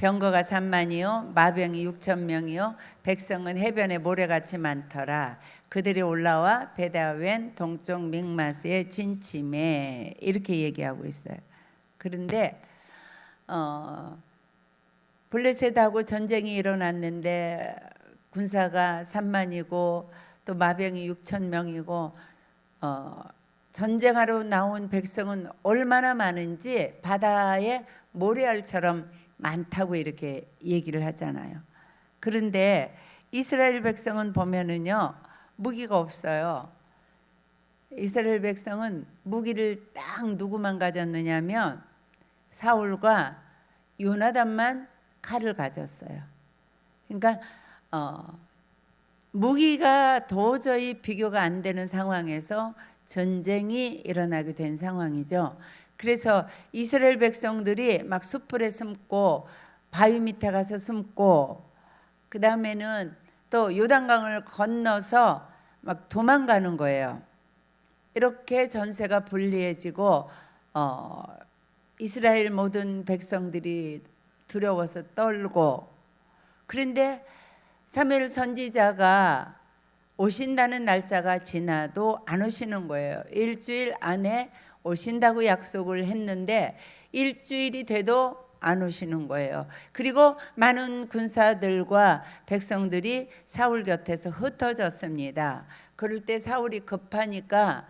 병거가 3만이요 마병이 6천 명이요 백성은 해변에 모래같이 많더라. 그들이 올라와 베다웬 동쪽 믹마스에 진침해. 이렇게 얘기하고 있어요. 그런데 블레셋하고 전쟁이 일어났는데 군사가 3만이고 또 마병이 6천 명이고 전쟁하러 나온 백성은 얼마나 많은지 바다에 모래알처럼 많다고 이렇게 얘기를 하잖아요. 그런데 이스라엘 백성은 보면은요 무기가 없어요. 이스라엘 백성은 무기를 딱 누구만 가졌느냐면 사울과 요나단만 칼을 가졌어요. 그러니까 무기가 도저히 비교가 안 되는 상황에서 전쟁이 일어나게 된 상황이죠. 그래서 이스라엘 백성들이 막 숯불에 숨고 바위 밑에 가서 숨고 그 다음에는 또 요단강을 건너서 막 도망가는 거예요. 이렇게 전세가 불리해지고 이스라엘 모든 백성들이 두려워서 떨고, 그런데 사무엘 선지자가 오신다는 날짜가 지나도 안 오시는 거예요. 일주일 안에 오신다고 약속을 했는데 일주일이 돼도 안 오시는 거예요. 그리고 많은 군사들과 백성들이 사울 곁에서 흩어졌습니다. 그럴 때 사울이 급하니까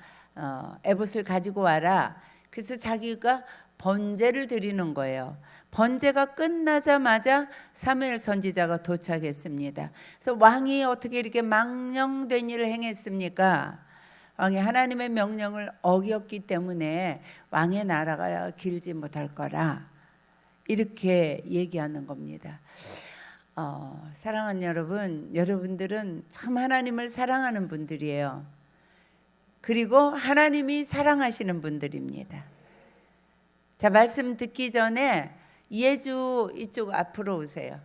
에봇을 가지고 와라. 그래서 자기가 번제를 드리는 거예요. 번제가 끝나자마자 사무엘 선지자가 도착했습니다. 그래서 왕이 어떻게 이렇게 망령된 일을 행했습니까? 왕이 하나님의 명령을 어겼기 때문에 왕의 나라가 길지 못할 거라 이렇게 얘기하는 겁니다. 사랑하는 여러분, 여러분들은 참 하나님을 사랑하는 분들이에요. 그리고 하나님이 사랑하시는 분들입니다. 자, 말씀 듣기 전에 예주 이쪽 앞으로 오세요.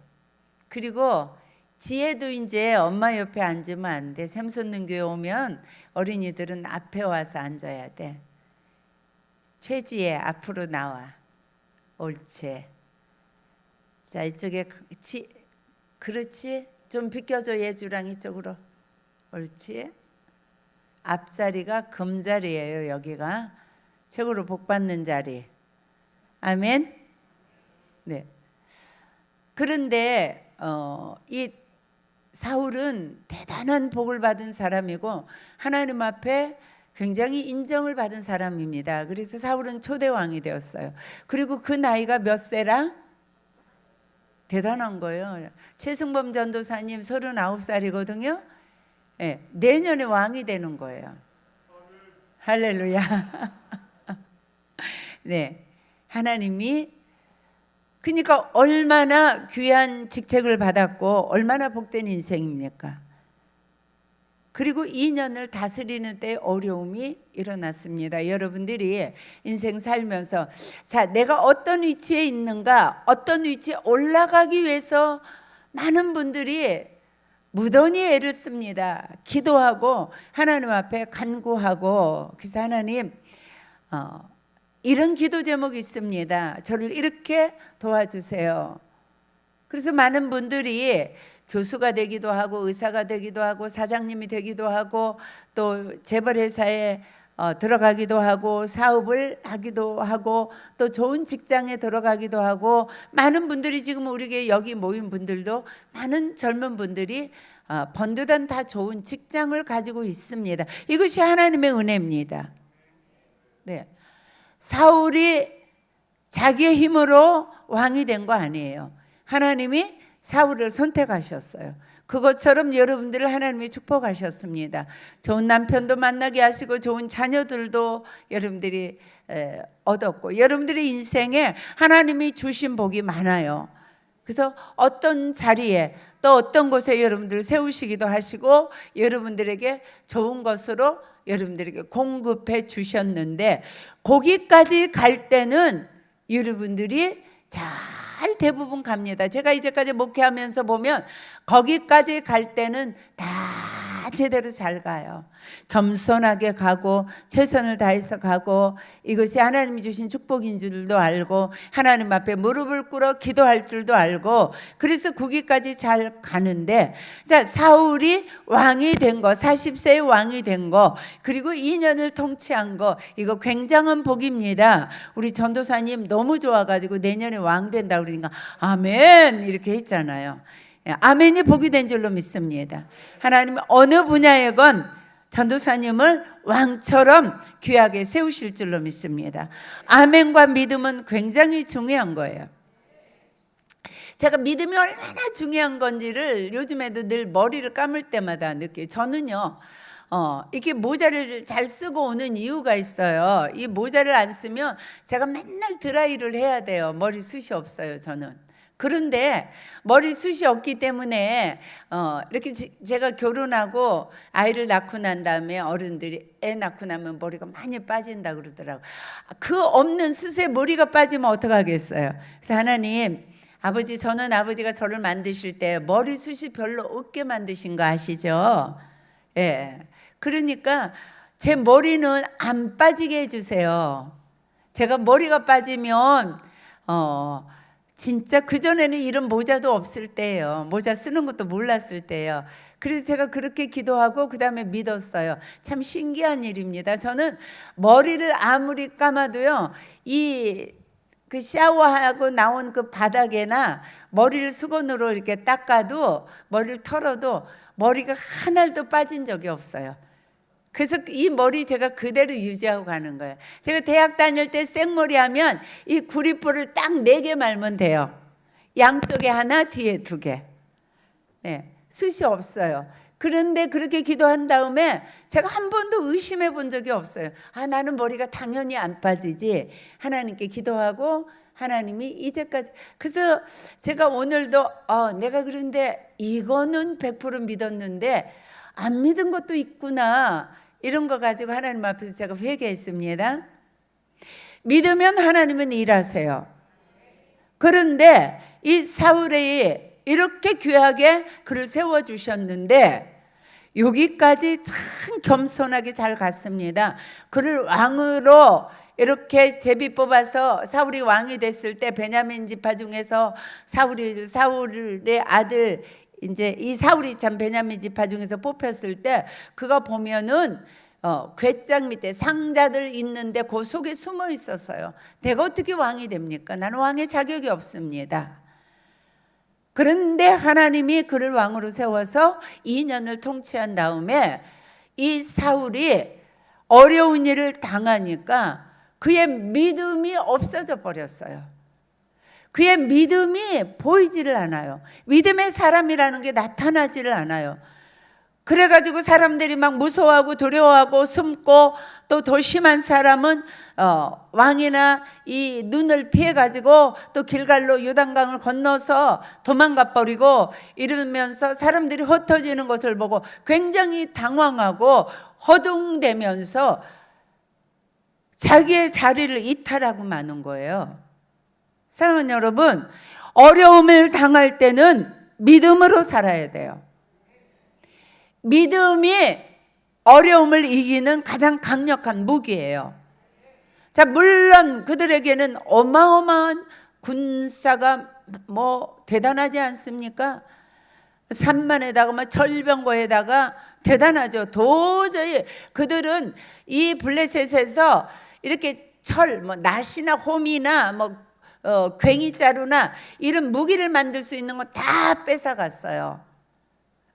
그리고 지혜도 이제 엄마 옆에 앉으면 안 돼. 샘솟는 교회 오면 어린이들은 앞에 와서 앉아야 돼. 최지혜 앞으로 나와. 옳지. 자, 이쪽에 그렇지. 좀 비켜줘. 예주랑 이쪽으로. 옳지. 앞자리가 금자리예요. 여기가 최고로 복받는 자리. 아멘. 네. 그런데 이 사울은 대단한 복을 받은 사람이고 하나님 앞에 굉장히 인정을 받은 사람입니다. 그래서 사울은 초대 왕이 되었어요. 그리고 그 나이가 몇 세라? 대단한 거예요. 최승범 전도사님 39살이거든요. 네, 내년에 왕이 되는 거예요. 할렐루야. 네, 하나님이 그러니까 얼마나 귀한 직책을 받았고 얼마나 복된 인생입니까? 그리고 2년을 다스리는 때 어려움이 일어났습니다. 여러분들이 인생 살면서 자, 내가 어떤 위치에 있는가, 어떤 위치에 올라가기 위해서 많은 분들이 무던히 애를 씁니다. 기도하고 하나님 앞에 간구하고, 그래서 하나님 이런 기도 제목이 있습니다. 저를 이렇게 도와주세요. 그래서 많은 분들이 교수가 되기도 하고 의사가 되기도 하고 사장님이 되기도 하고 또 재벌회사에 들어가기도 하고 사업을 하기도 하고 또 좋은 직장에 들어가기도 하고, 많은 분들이 지금 우리 여기 모인 분들도 많은 젊은 분들이 번듯한 다 좋은 직장을 가지고 있습니다. 이것이 하나님의 은혜입니다. 네. 사울이 자기의 힘으로 왕이 된 거 아니에요. 하나님이 사울을 선택하셨어요. 그것처럼 여러분들을 하나님이 축복하셨습니다. 좋은 남편도 만나게 하시고 좋은 자녀들도 여러분들이 얻었고, 여러분들의 인생에 하나님이 주신 복이 많아요. 그래서 어떤 자리에 또 어떤 곳에 여러분들을 세우시기도 하시고 여러분들에게 좋은 것으로 여러분들에게 공급해 주셨는데, 거기까지 갈 때는 여러분들이 잘 대부분 갑니다. 제가 이제까지 목회하면서 보면 거기까지 갈 때는 다 다 제대로 잘 가요. 겸손하게 가고 최선을 다해서 가고 이것이 하나님이 주신 축복인 줄도 알고 하나님 앞에 무릎을 꿇어 기도할 줄도 알고 그래서 거기까지 잘 가는데 자, 사울이 왕이 된 거, 40세의 왕이 된 거, 그리고 2년을 통치한 거, 이거 굉장한 복입니다. 우리 전도사님 너무 좋아가지고 내년에 왕 된다 그러니까 아멘 이렇게 했잖아요. 아멘이 복이 된 줄로 믿습니다. 하나님은 어느 분야에건 전도사님을 왕처럼 귀하게 세우실 줄로 믿습니다. 아멘과 믿음은 굉장히 중요한 거예요. 제가 믿음이 얼마나 중요한 건지를 요즘에도 늘 머리를 감을 때마다 느껴요. 저는요, 이렇게 모자를 잘 쓰고 오는 이유가 있어요. 이 모자를 안 쓰면 제가 맨날 드라이를 해야 돼요. 머리숱이 없어요, 저는. 그런데 머리숱이 없기 때문에 이렇게 제가 결혼하고 아이를 낳고 난 다음에 어른들이 애 낳고 나면 머리가 많이 빠진다 그러더라고요. 그 없는 숱에 머리가 빠지면 어떡하겠어요. 그래서 하나님, 아버지, 저는 아버지가 저를 만드실 때 머리숱이 별로 없게 만드신 거 아시죠? 예. 그러니까 제 머리는 안 빠지게 해주세요. 제가 머리가 빠지면 진짜 그전에는 이런 모자도 없을 때예요. 모자 쓰는 것도 몰랐을 때예요. 그래서 제가 그렇게 기도하고 그 다음에 믿었어요. 참 신기한 일입니다. 저는 머리를 아무리 감아도요, 그 샤워하고 나온 그 바닥에나 머리를 수건으로 이렇게 닦아도 머리를 털어도 머리가 한 알도 빠진 적이 없어요. 그래서 이 머리 제가 그대로 유지하고 가는 거예요. 제가 대학 다닐 때 생머리 하면 이 구리뿔을 딱 4개 말면 돼요. 양쪽에 하나, 뒤에 2개. 네, 숱이 없어요. 그런데 그렇게 기도한 다음에 제가 한 번도 의심해 본 적이 없어요. 나는 머리가 당연히 안 빠지지. 하나님께 기도하고 하나님이 이제까지. 그래서 제가 오늘도 내가 그런데 이거는 100% 믿었는데 안 믿은 것도 있구나. 이런 거 가지고 하나님 앞에서 제가 회개했습니다. 믿으면 하나님은 일하세요. 그런데 이 사울이 이렇게 귀하게 그를 세워주셨는데 여기까지 참 겸손하게 잘 갔습니다. 그를 왕으로 이렇게 제비 뽑아서 사울이 왕이 됐을 때 베냐민 지파 중에서 사울의 아들 이제 이 사울이 참 베냐민 지파 중에서 뽑혔을 때 그가 보면은 궤장 밑에 상자들 있는데 그 속에 숨어 있었어요. 내가 어떻게 왕이 됩니까? 나는 왕의 자격이 없습니다. 그런데 하나님이 그를 왕으로 세워서 2년을 통치한 다음에 이 사울이 어려운 일을 당하니까 그의 믿음이 없어져 버렸어요. 그의 믿음이 보이지를 않아요. 믿음의 사람이라는 게 나타나지를 않아요. 그래가지고 사람들이 막 무서워하고 두려워하고 숨고 또 더 심한 사람은 왕이나 이 눈을 피해가지고 또 길갈로 요단강을 건너서 도망가 버리고 이러면서 사람들이 흩어지는 것을 보고 굉장히 당황하고 허둥대면서 자기의 자리를 이탈하고 마는 거예요. 사랑하는 여러분, 어려움을 당할 때는 믿음으로 살아야 돼요. 믿음이 어려움을 이기는 가장 강력한 무기예요. 자, 물론 그들에게는 어마어마한 군사가 대단하지 않습니까? 산만에다가 절병거에다가 대단하죠. 도저히 그들은 이 블레셋에서 이렇게 낫이나 홈이나 괭이자루나 이런 무기를 만들 수 있는 거 다 뺏어갔어요.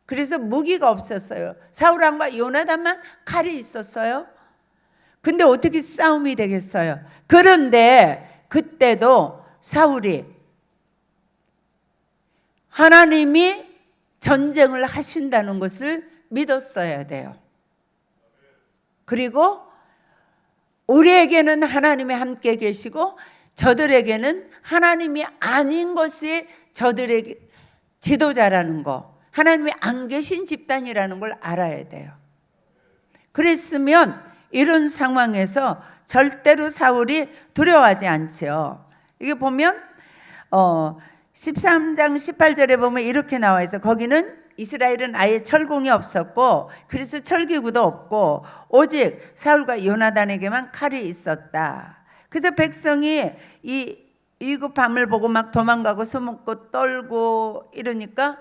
그래서 무기가 없었어요. 사울왕과 요나단만 칼이 있었어요. 근데 어떻게 싸움이 되겠어요? 그런데 그때도 사울이 하나님이 전쟁을 하신다는 것을 믿었어야 돼요. 그리고 우리에게는 하나님이 함께 계시고 저들에게는 하나님이 아닌 것이 저들에게 지도자라는 거, 하나님이 안 계신 집단이라는 걸 알아야 돼요. 그랬으면 이런 상황에서 절대로 사울이 두려워하지 않죠. 이게 보면 13장 18절에 보면 이렇게 나와 있어. 거기는 이스라엘은 아예 철공이 없었고 그래서 철기구도 없고 오직 사울과 요나단에게만 칼이 있었다. 그래서 백성이 이 일곱 밤을 보고 막 도망가고 숨고 떨고 이러니까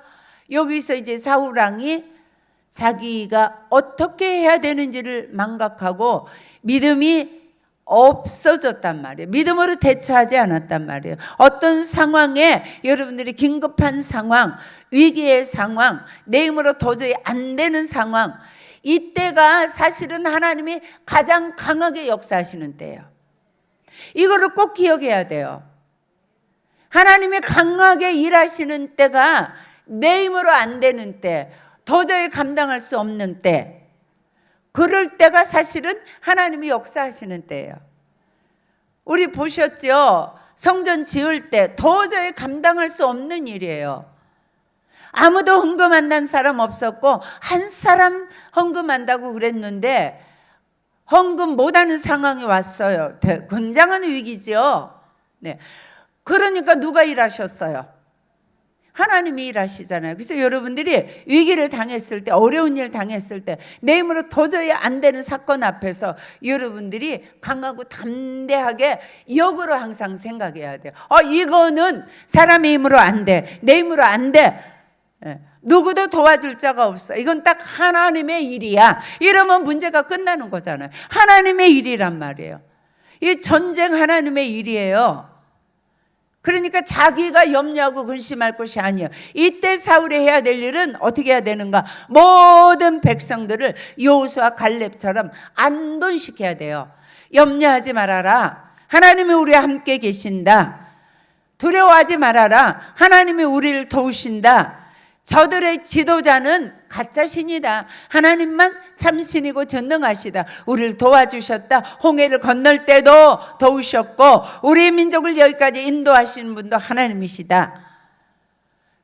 여기서 이제 사울 왕이 자기가 어떻게 해야 되는지를 망각하고 믿음이 없어졌단 말이에요. 믿음으로 대처하지 않았단 말이에요. 어떤 상황에 여러분들이 긴급한 상황, 위기의 상황, 내 힘으로 도저히 안 되는 상황, 이때가 사실은 하나님이 가장 강하게 역사하시는 때예요. 이거를 꼭 기억해야 돼요. 하나님이 강하게 일하시는 때가 내 힘으로 안 되는 때, 도저히 감당할 수 없는 때, 그럴 때가 사실은 하나님이 역사하시는 때예요. 우리 보셨죠? 성전 지을 때 도저히 감당할 수 없는 일이에요. 아무도 헌금한다는 사람 없었고 한 사람 헌금한다고 그랬는데 헌금 못하는 상황이 왔어요. 굉장한 위기죠. 네. 그러니까 누가 일하셨어요? 하나님이 일하시잖아요. 그래서 여러분들이 위기를 당했을 때, 어려운 일 당했을 때, 내 힘으로 도저히 안 되는 사건 앞에서 여러분들이 강하고 담대하게 역으로 항상 생각해야 돼요. 이거는 사람의 힘으로 안 돼. 내 힘으로 안 돼. 누구도 도와줄 자가 없어. 이건 딱 하나님의 일이야. 이러면 문제가 끝나는 거잖아요. 하나님의 일이란 말이에요. 이 전쟁 하나님의 일이에요. 그러니까 자기가 염려하고 근심할 것이 아니에요. 이때 사울이 해야 될 일은 어떻게 해야 되는가? 모든 백성들을 여호수아 갈렙처럼 안돈시켜야 돼요. 염려하지 말아라. 하나님이 우리와 함께 계신다. 두려워하지 말아라. 하나님이 우리를 도우신다. 저들의 지도자는 가짜 신이다. 하나님만 참신이고 전능하시다. 우리를 도와주셨다. 홍해를 건널 때도 도우셨고 우리 민족을 여기까지 인도하시는 분도 하나님이시다.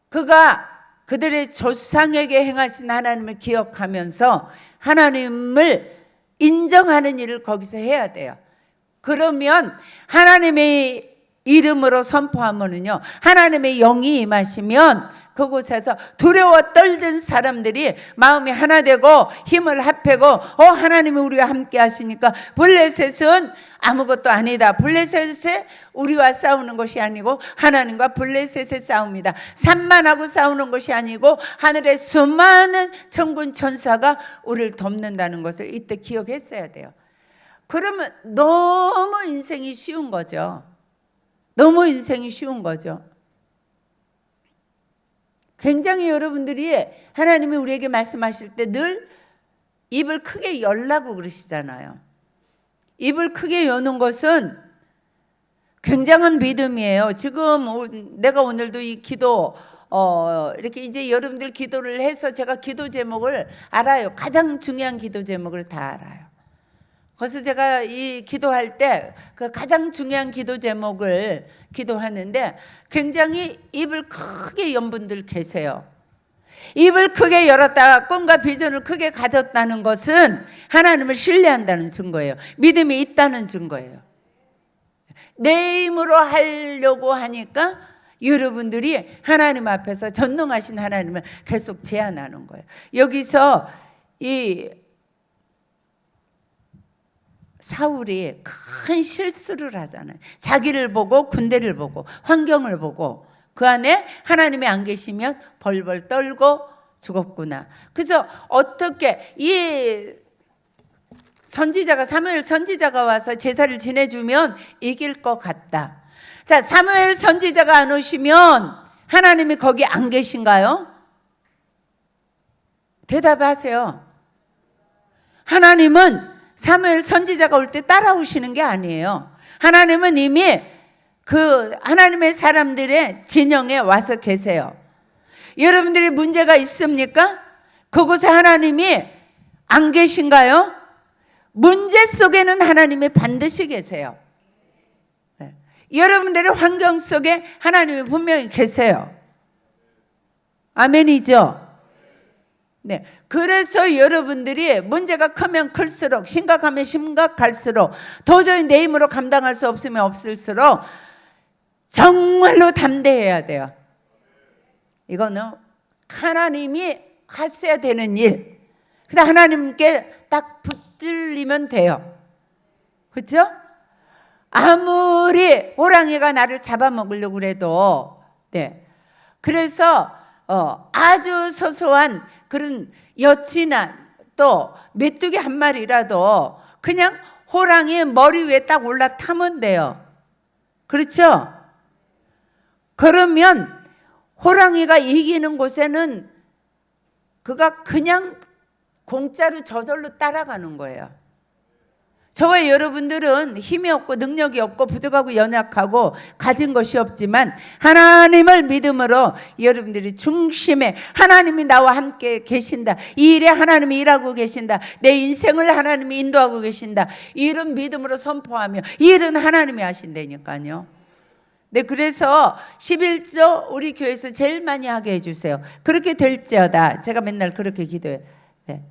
그가 그들의 조상에게 행하신 하나님을 기억하면서 하나님을 인정하는 일을 거기서 해야 돼요. 그러면 하나님의 이름으로 선포하면은요, 하나님의 영이 임하시면 그곳에서 두려워 떨던 사람들이 마음이 하나 되고 힘을 합하고 하나님이 우리와 함께 하시니까 블레셋은 아무것도 아니다. 블레셋에 우리와 싸우는 것이 아니고 하나님과 블레셋의 싸움이다. 산만하고 싸우는 것이 아니고 하늘의 수많은 천군 천사가 우리를 돕는다는 것을 이때 기억했어야 돼요. 그러면 너무 인생이 쉬운 거죠. 너무 인생이 쉬운 거죠. 굉장히 여러분들이 하나님이 우리에게 말씀하실 때 늘 입을 크게 열라고 그러시잖아요. 입을 크게 여는 것은 굉장한 믿음이에요. 지금 내가 오늘도 이 기도 이렇게 이제 여러분들 기도를 해서 제가 기도 제목을 알아요. 가장 중요한 기도 제목을 다 알아요. 그래서 제가 이 기도할 때 그 가장 중요한 기도 제목을 기도하는데 굉장히 입을 크게 연 분들 계세요. 입을 크게 열었다가 꿈과 비전을 크게 가졌다는 것은 하나님을 신뢰한다는 증거예요. 믿음이 있다는 증거예요. 내 힘으로 하려고 하니까 여러분들이 하나님 앞에서 전능하신 하나님을 계속 제안하는 거예요. 여기서 이 사울이 큰 실수를 하잖아요. 자기를 보고 군대를 보고 환경을 보고 그 안에 하나님이 안 계시면 벌벌 떨고 죽었구나. 그래서 어떻게 이 선지자가 사무엘 선지자가 와서 제사를 지내주면 이길 것 같다. 자, 사무엘 선지자가 안 오시면 하나님이 거기 안 계신가요? 대답하세요. 하나님은 사무엘 선지자가 올 때 따라오시는 게 아니에요. 하나님은 이미 그 하나님의 사람들의 진영에 와서 계세요. 여러분들이 문제가 있습니까? 그곳에 하나님이 안 계신가요? 문제 속에는 하나님이 반드시 계세요. 네. 여러분들의 환경 속에 하나님이 분명히 계세요. 아멘이죠? 네. 그래서 여러분들이 문제가 크면 클수록, 심각하면 심각할수록, 도저히 내 힘으로 감당할 수 없으면 없을수록 정말로 담대해야 돼요. 이거는 하나님이 하셔야 되는 일. 그래서 하나님께 딱 붙들리면 돼요. 그렇죠? 아무리 호랑이가 나를 잡아먹으려고 그래도, 네. 그래서 아주 소소한 그런 여친한 또 메뚜기 한 마리라도 그냥 호랑이 머리 위에 딱 올라타면 돼요. 그렇죠? 그러면 호랑이가 이기는 곳에는 그가 그냥 공짜로 저절로 따라가는 거예요. 저와 여러분들은 힘이 없고 능력이 없고 부족하고 연약하고 가진 것이 없지만 하나님을 믿음으로 여러분들이 중심에 하나님이 나와 함께 계신다, 이 일에 하나님이 일하고 계신다, 내 인생을 하나님이 인도하고 계신다, 이런 믿음으로 선포하며 이 일은 하나님이 하신다니까요. 네, 그래서 11조 우리 교회에서 제일 많이 하게 해주세요. 그렇게 될지어다. 제가 맨날 그렇게 기도해요. 네.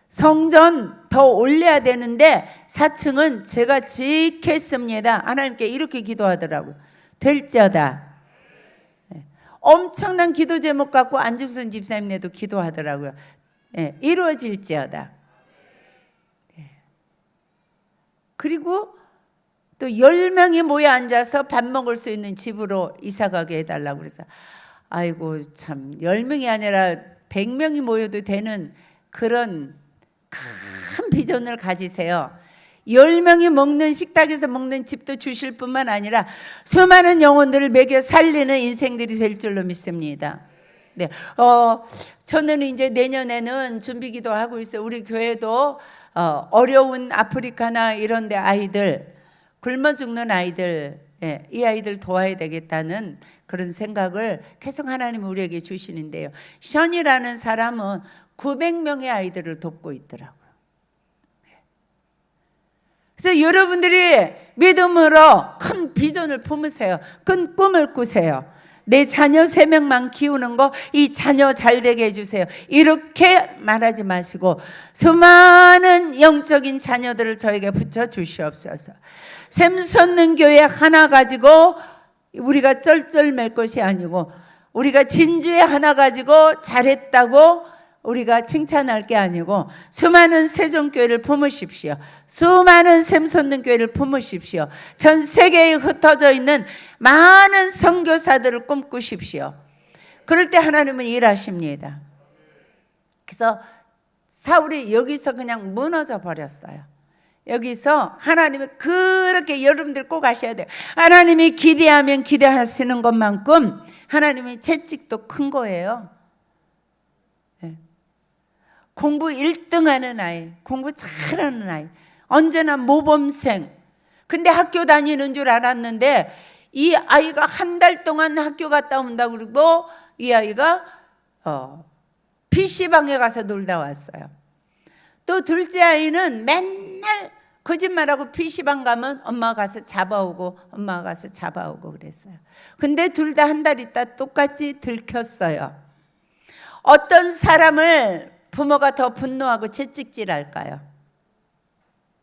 성전 더 올려야 되는데 4층은 제가 짓겠습니다. 하나님께 이렇게 기도하더라고요. 될지어다. 네. 엄청난 기도 제목 갖고 안중선 집사님네도 기도하더라고요. 네. 이루어질지어다. 네. 그리고 또 10명이 모여 앉아서 밥 먹을 수 있는 집으로 이사가게 해달라고 그래서 아이고 참 10명이 아니라 100명이 모여도 되는 그런 큰 비전을 가지세요. 10명이 먹는 식탁에서 먹는 집도 주실 뿐만 아니라 수많은 영혼들을 먹여 살리는 인생들이 될 줄로 믿습니다. 네, 저는 이제 내년에는 준비기도 하고 있어요. 우리 교회도 어려운 아프리카나 이런 데 아이들, 굶어 죽는 아이들, 이 아이들 도와야 되겠다는 그런 생각을 계속 하나님이 우리에게 주시는데요. 션이라는 사람은 900명의 아이들을 돕고 있더라고요. 그래서 여러분들이 믿음으로 큰 비전을 품으세요. 큰 꿈을 꾸세요. 내 자녀 3명만 키우는 거, 이 자녀 잘 되게 해주세요. 이렇게 말하지 마시고 수많은 영적인 자녀들을 저에게 붙여 주시옵소서. 샘솟는 교회 하나 가지고 우리가 쩔쩔맬 것이 아니고, 우리가 진주에 하나 가지고 잘했다고 우리가 칭찬할 게 아니고, 수많은 세종교회를 품으십시오. 수많은 샘솟는 교회를 품으십시오. 전 세계에 흩어져 있는 많은 선교사들을 꿈꾸십시오. 그럴 때 하나님은 일하십니다. 그래서 사울이 여기서 그냥 무너져 버렸어요. 여기서 하나님이 그렇게, 여러분들 꼭 아셔야 돼요. 하나님이 기대하면 기대하시는 것만큼 하나님의 채찍도 큰 거예요. 네. 공부 1등하는 아이, 공부 잘하는 아이, 언제나 모범생. 근데 학교 다니는 줄 알았는데 이 아이가 한 달 동안 학교 갔다 온다고 그러고 이 아이가 PC방에 가서 놀다 왔어요. 또 둘째 아이는 맨날 거짓말하고 PC방 가면 엄마가 가서 잡아오고 엄마가 가서 잡아오고 그랬어요. 근데 둘 다 한 달 있다 똑같이 들켰어요. 어떤 사람을 부모가 더 분노하고 채찍질할까요?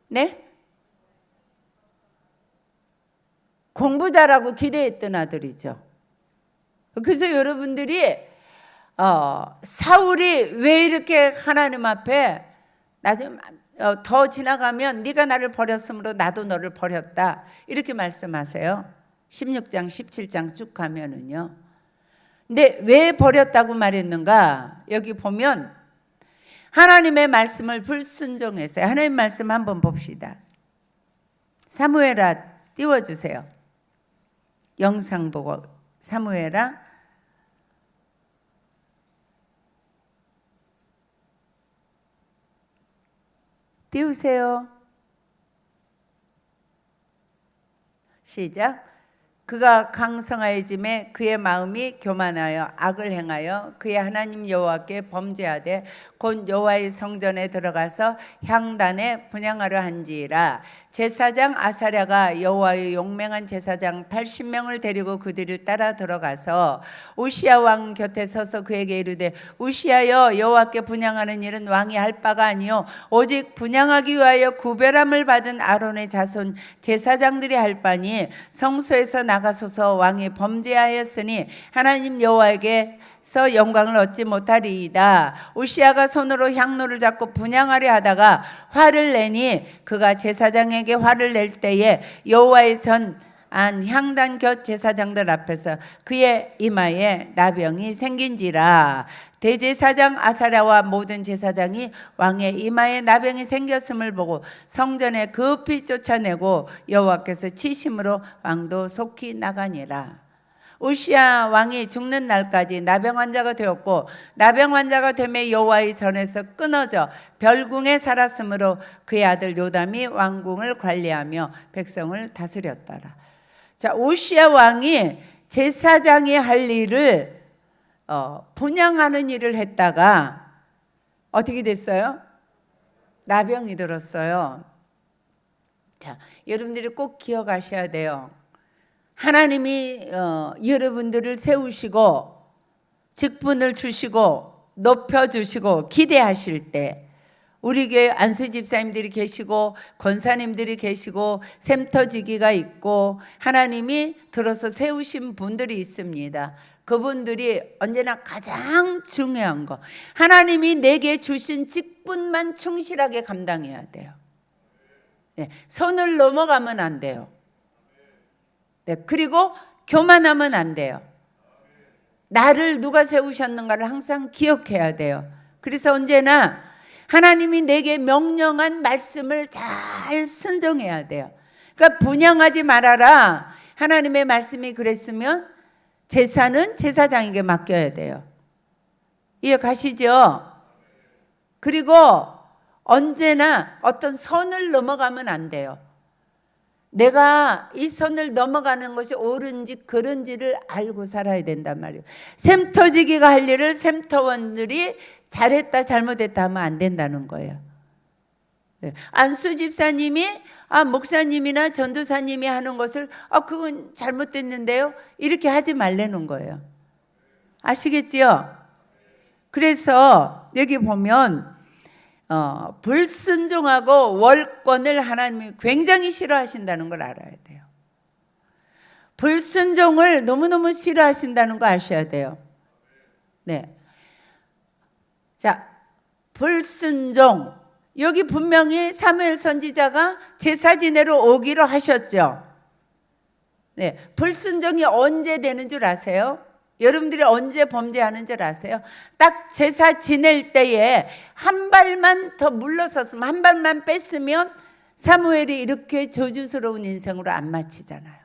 네? 공부 잘하고 기대했던 아들이죠. 그래서 여러분들이 사울이 왜 이렇게 하나님 앞에 나중 더 지나가면 네가 나를 버렸으므로 나도 너를 버렸다 이렇게 말씀하세요. 16장 17장 쭉 가면은요. 근데 왜 버렸다고 말했는가? 여기 보면 하나님의 말씀을 불순종했어요. 하나님 말씀 한번 봅시다. 사무엘아 띄워주세요. 영상 보고 사무엘아 띄우세요. 시작. 그가 강성하여짐에 그의 마음이 교만하여 악을 행하여 그의 하나님 여호와께 범죄하되 곧 여호와의 성전에 들어가서 향단에 분향하려 한지라. 제사장 아사랴가 여호와의 용맹한 제사장 80명을 데리고 그들을 따라 들어가서 우시야 왕 곁에 서서 그에게 이르되 우시야여, 여호와께 분향하는 일은 왕이 할 바가 아니요 오직 분향하기 위하여 구별함을 받은 아론의 자손 제사장들이 할 바니 성소에서 나가소서. 왕이 범죄하였으니 하나님 여호와에게서 영광을 얻지 못하리이다. 우시아가 손으로 향로를 잡고 분향하려 하다가 화를 내니 그가 제사장에게 화를 낼 때에 여호와의 전 향단 곁 제사장들 앞에서 그의 이마에 나병이 생긴지라. 대제사장 아사랴와 모든 제사장이 왕의 이마에 나병이 생겼음을 보고 성전에 급히 쫓아내고 여호와께서 치심으로 왕도 속히 나가니라. 우시야 왕이 죽는 날까지 나병 환자가 되었고 나병 환자가 되매 여호와의 전에서 끊어져 별궁에 살았으므로 그의 아들 요담이 왕궁을 관리하며 백성을 다스렸더라. 자, 우시야 왕이 제사장이 할 일을 분향하는 일을 했다가 어떻게 됐어요? 나병이 들었어요. 자, 여러분들이 꼭 기억하셔야 돼요. 하나님이 여러분들을 세우시고 직분을 주시고 높여주시고 기대하실 때 우리 교회 안수 집사님들이 계시고 권사님들이 계시고 샘터지기가 있고 하나님이 들어서 세우신 분들이 있습니다. 그분들이 언제나 가장 중요한 거, 하나님이 내게 주신 직분만 충실하게 감당해야 돼요. 네, 선을 넘어가면 안 돼요. 네, 그리고 교만하면 안 돼요. 나를 누가 세우셨는가를 항상 기억해야 돼요. 그래서 언제나 하나님이 내게 명령한 말씀을 잘 순종해야 돼요. 그러니까 분향하지 말아라. 하나님의 말씀이 그랬으면 제사는 제사장에게 맡겨야 돼요. 이해가시죠? 그리고 언제나 어떤 선을 넘어가면 안 돼요. 내가 이 선을 넘어가는 것이 옳은지 그른지를 알고 살아야 된단 말이에요. 샘터지기가 할 일을 샘터원들이 잘했다 잘못했다 하면 안 된다는 거예요. 안수 집사님이 목사님이나 전도사님이 하는 것을 그건 잘못됐는데요 이렇게 하지 말라는 거예요. 아시겠지요? 그래서 여기 보면 불순종하고 월권을 하나님이 굉장히 싫어하신다는 걸 알아야 돼요. 불순종을 너무너무 싫어하신다는 거 아셔야 돼요. 네. 자, 불순종. 여기 분명히 사무엘 선지자가 제사 지내러 오기로 하셨죠. 네. 불순종이 언제 되는 줄 아세요? 여러분들이 언제 범죄하는 줄 아세요? 딱 제사 지낼 때에 한 발만 더 물러섰으면, 한 발만 뺐으면 사무엘이 이렇게 저주스러운 인생으로 안 마치잖아요.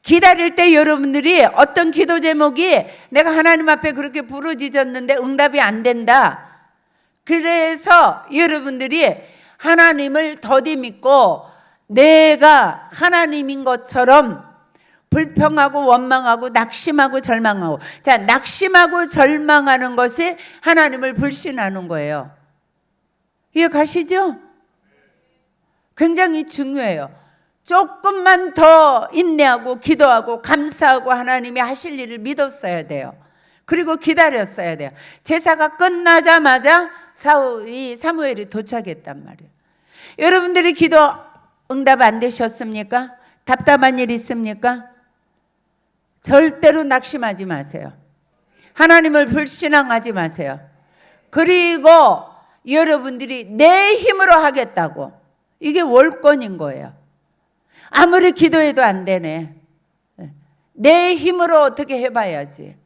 기다릴 때 여러분들이 어떤 기도 제목이 내가 하나님 앞에 그렇게 부르짖었는데 응답이 안 된다. 그래서 여러분들이 하나님을 더디 믿고 내가 하나님인 것처럼 불평하고 원망하고 낙심하고 절망하고, 자, 낙심하고 절망하는 것이 하나님을 불신하는 거예요. 이해가시죠? 굉장히 중요해요. 조금만 더 인내하고 기도하고 감사하고 하나님이 하실 일을 믿었어야 돼요. 그리고 기다렸어야 돼요. 제사가 끝나자마자 사무엘이 도착했단 말이에요. 여러분들이 기도 응답 안 되셨습니까? 답답한 일 있습니까? 절대로 낙심하지 마세요. 하나님을 불신앙하지 마세요. 그리고 여러분들이 내 힘으로 하겠다고, 이게 월권인 거예요. 아무리 기도해도 안 되네. 내 힘으로 어떻게 해봐야지.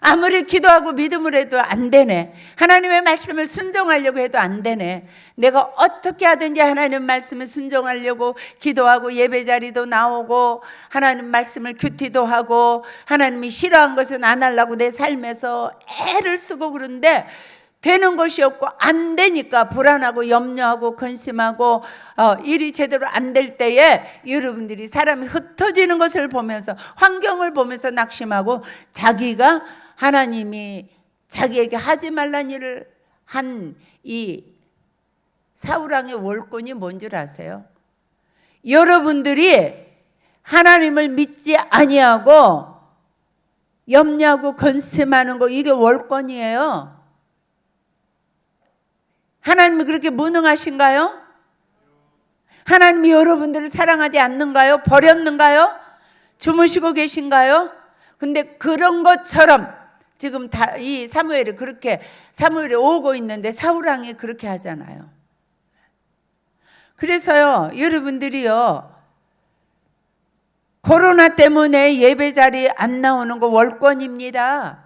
아무리 기도하고 믿음을 해도 안 되네. 하나님의 말씀을 순종하려고 해도 안 되네. 내가 어떻게 하든지 하나님 말씀을 순종하려고 기도하고 예배자리도 나오고 하나님 말씀을 큐티도 하고 하나님이 싫어한 것은 안 하려고 내 삶에서 애를 쓰고 그런데 되는 것이 없고 안 되니까 불안하고 염려하고 근심하고 일이 제대로 안 될 때에 여러분들이 사람이 흩어지는 것을 보면서 환경을 보면서 낙심하고 자기가 하나님이 자기에게 하지 말란 일을 한 이 사울왕의 월권이 뭔 줄 아세요? 여러분들이 하나님을 믿지 아니하고 염려하고 근심하는 거, 이게 월권이에요. 하나님이 그렇게 무능하신가요? 하나님이 여러분들을 사랑하지 않는가요? 버렸는가요? 주무시고 계신가요? 근데 그런 것처럼 지금 이 사무엘이 그렇게 사무엘이 오고 있는데 사울 왕이 그렇게 하잖아요. 그래서요, 여러분들이요, 코로나 때문에 예배 자리 안 나오는 거 월권입니다.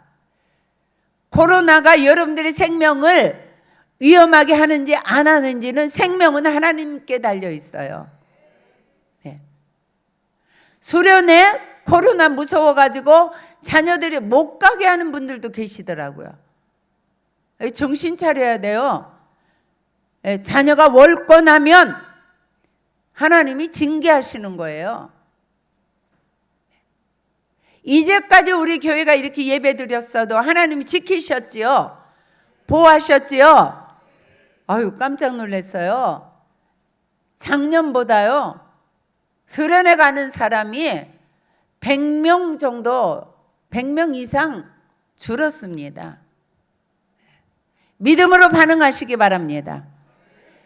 코로나가 여러분들의 생명을 위험하게 하는지 안 하는지는 생명은 하나님께 달려 있어요. 네. 수련회 코로나 무서워가지고 자녀들이 못 가게 하는 분들도 계시더라고요. 정신 차려야 돼요. 자녀가 월권하면 하나님이 징계하시는 거예요. 이제까지 우리 교회가 이렇게 예배 드렸어도 하나님이 지키셨지요? 보호하셨지요? 아유, 깜짝 놀랐어요. 작년보다요, 수련회 가는 사람이 100명 정도, 100명 이상 줄었습니다. 믿음으로 반응하시기 바랍니다.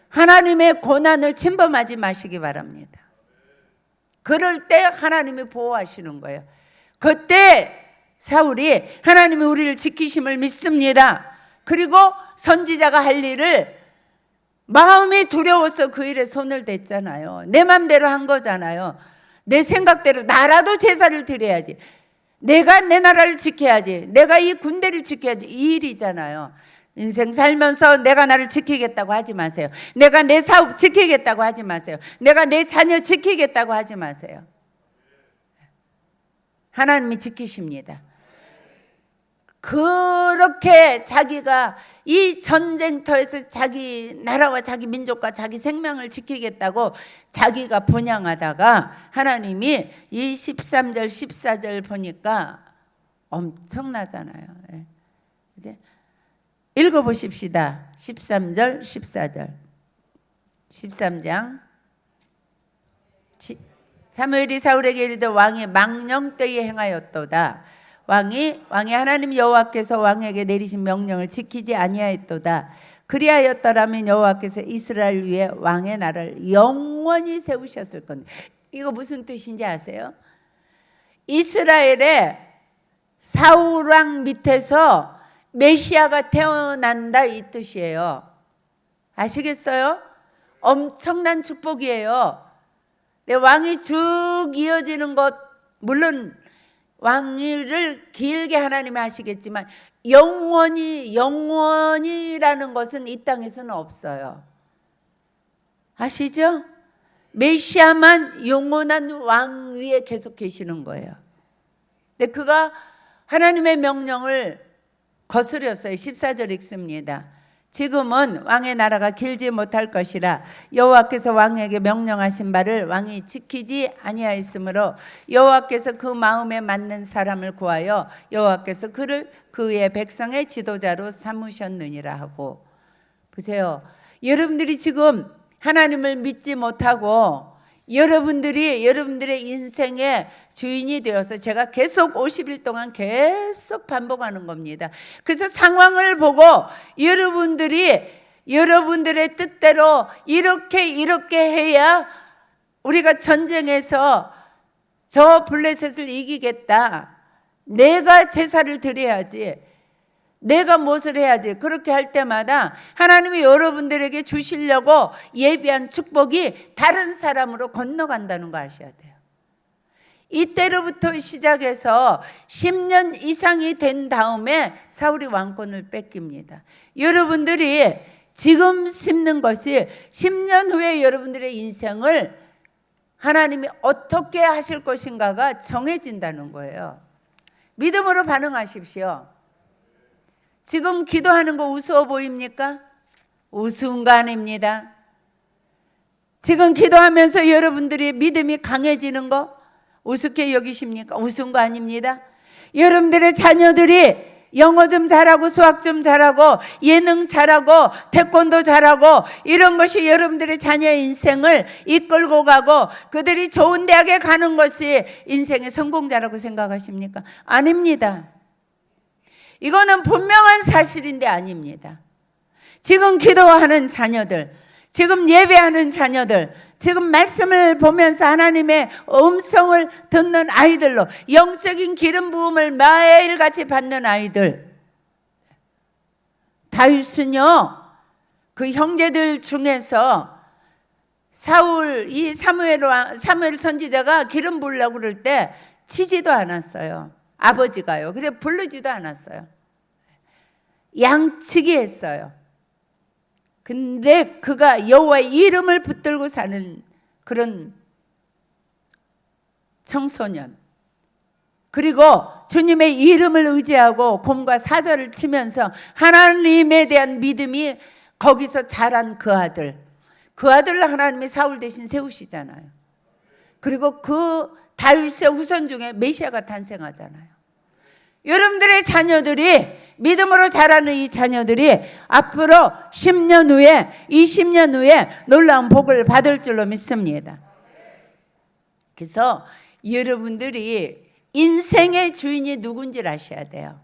하나님의 고난을 침범하지 마시기 바랍니다. 그럴 때 하나님이 보호하시는 거예요. 그때 사울이 하나님이 우리를 지키심을 믿습니다. 그리고 선지자가 할 일을 마음이 두려워서 그 일에 손을 댔잖아요. 내 맘대로 한 거잖아요. 내 생각대로 나라도 제사를 드려야지, 내가 내 나라를 지켜야지, 내가 이 군대를 지켜야지, 이 일이잖아요. 인생 살면서 내가 나를 지키겠다고 하지 마세요. 내가 내 사업 지키겠다고 하지 마세요. 내가 내 자녀 지키겠다고 하지 마세요. 하나님이 지키십니다. 그렇게 자기가 이 전쟁터에서 자기 나라와 자기 민족과 자기 생명을 지키겠다고 자기가 분향하다가 하나님이 이 13절 14절 보니까 엄청나잖아요. 이제 읽어보십시다. 13절 14절 13장. 사무엘이 사울에게 이르되 왕이 망령되이 행하였도다. 왕이 하나님 여호와께서 왕에게 내리신 명령을 지키지 아니하였도다. 그리하였더라면 여호와께서 이스라엘 위에 왕의 나라를 영원히 세우셨을 건데, 이거 무슨 뜻인지 아세요? 이스라엘의 사울 왕 밑에서 메시아가 태어난다, 이 뜻이에요. 아시겠어요? 엄청난 축복이에요. 왕이 쭉 이어지는 것, 물론 왕위를 길게 하나님이 하시겠지만 영원이라는 것은 이 땅에서는 없어요. 아시죠? 메시아만 영원한 왕위에 계속 계시는 거예요. 근데 그가 하나님의 명령을 거스렸어요. 14절 읽습니다. 지금은 왕의 나라가 길지 못할 것이라 여호와께서 왕에게 명령하신 바를 왕이 지키지 아니하였으므로 여호와께서 그 마음에 맞는 사람을 구하여 여호와께서 그를 그의 백성의 지도자로 삼으셨느니라 하고. 보세요. 여러분들이 지금 하나님을 믿지 못하고 여러분들이 여러분들의 인생의 주인이 되어서, 제가 계속 50일 동안 계속 반복하는 겁니다. 그래서 상황을 보고 여러분들이 여러분들의 뜻대로 이렇게 해야 우리가 전쟁에서 저 블레셋을 이기겠다, 내가 제사를 드려야지, 내가 무엇을 해야지, 그렇게 할 때마다 하나님이 여러분들에게 주시려고 예비한 축복이 다른 사람으로 건너간다는 거 아셔야 돼요. 이때로부터 시작해서 10년 이상이 된 다음에 사울이 왕권을 뺏깁니다. 여러분들이 지금 심는 것이 10년 후에 여러분들의 인생을 하나님이 어떻게 하실 것인가가 정해진다는 거예요. 믿음으로 반응하십시오. 지금 기도하는 거 우스워 보입니까? 우스운 거 아닙니다. 지금 기도하면서 여러분들이 믿음이 강해지는 거 우습게 여기십니까? 우스운 거 아닙니다. 여러분들의 자녀들이 영어 좀 잘하고 수학 좀 잘하고 예능 잘하고 태권도 잘하고 이런 것이 여러분들의 자녀의 인생을 이끌고 가고 그들이 좋은 대학에 가는 것이 인생의 성공자라고 생각하십니까? 아닙니다. 이거는 분명한 사실인데 아닙니다. 지금 기도하는 자녀들, 지금 예배하는 자녀들, 지금 말씀을 보면서 하나님의 음성을 듣는 아이들로 영적인 기름 부음을 매일같이 받는 아이들. 다윗은요, 그 형제들 중에서 이 사무엘 선지자가 기름 부으려고 그럴 때 치지도 않았어요. 아버지가요. 근데 부르지도 않았어요. 양치기 했어요. 근데 그가 여호와의 이름을 붙들고 사는 그런 청소년, 그리고 주님의 이름을 의지하고 곰과 사자를 치면서 하나님에 대한 믿음이 거기서 자란 그 아들을 하나님이 사울 대신 세우시잖아요. 그리고 그 다윗의 후손 중에 메시아가 탄생하잖아요. 여러분들의 자녀들이, 믿음으로 자라는 이 자녀들이 앞으로 10년 후에 20년 후에 놀라운 복을 받을 줄로 믿습니다. 그래서 여러분들이 인생의 주인이 누군지를 아셔야 돼요.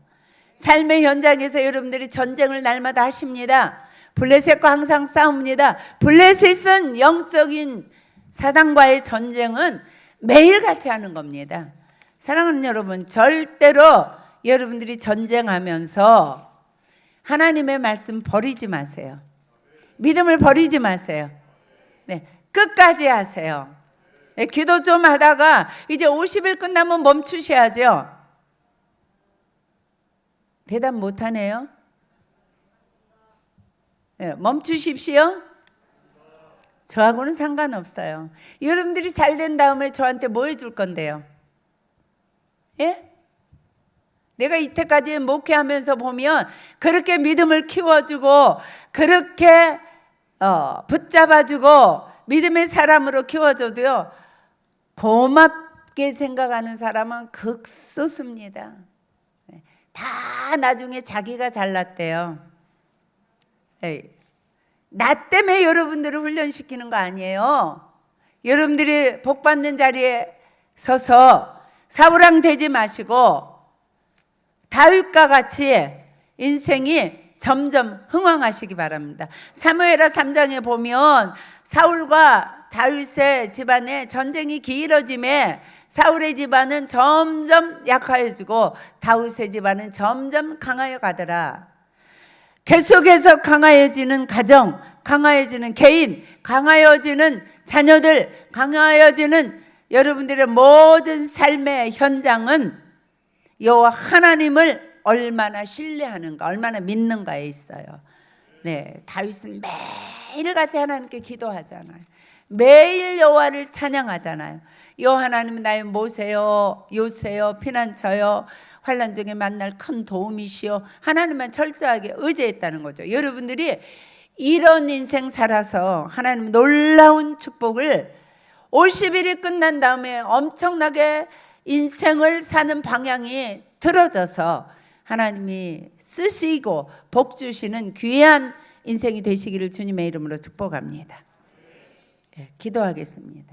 삶의 현장에서 여러분들이 전쟁을 날마다 하십니다. 블레셋과 항상 싸웁니다. 블레셋은 영적인 사단과의 전쟁은 매일같이 하는 겁니다. 사랑하는 여러분, 절대로 여러분들이 전쟁하면서 하나님의 말씀 버리지 마세요. 믿음을 버리지 마세요. 네, 끝까지 하세요. 네, 기도 좀 하다가 이제 50일 끝나면 멈추셔야죠. 대답 못하네요. 네, 멈추십시오. 저하고는 상관없어요. 여러분들이 잘 된 다음에 저한테 뭐 해줄 건데요? 예? 내가 이때까지 목회하면서 보면 그렇게 믿음을 키워주고 그렇게 붙잡아주고 믿음의 사람으로 키워줘도요, 고맙게 생각하는 사람은 극소수입니다. 다 나중에 자기가 잘났대요. 나 때문에 여러분들을 훈련시키는 거 아니에요. 여러분들이 복받는 자리에 서서 사우랑 되지 마시고 다윗과 같이 인생이 점점 흥왕하시기 바랍니다. 사무엘하 3장에 보면 사울과 다윗의 집안에 전쟁이 길어짐에 사울의 집안은 점점 약해지고 다윗의 집안은 점점 강하여 가더라. 계속해서 강하여지는 가정, 강하여지는 개인, 강하여지는 자녀들, 강하여지는 여러분들의 모든 삶의 현장은 여호와 하나님을 얼마나 신뢰하는가, 얼마나 믿는가에 있어요. 네, 다윗은 매일같이 하나님께 기도하잖아요. 매일 여호와를 찬양하잖아요. 여호와 하나님은 나의 모세요, 요새요, 피난처요, 환난 중에 만날 큰 도움이시요. 하나님만 철저하게 의지했다는 거죠. 여러분들이 이런 인생 살아서 하나님 놀라운 축복을 50일이 끝난 다음에 엄청나게 인생을 사는 방향이 틀어져서 하나님이 쓰시고 복 주시는 귀한 인생이 되시기를 주님의 이름으로 축복합니다. 기도하겠습니다.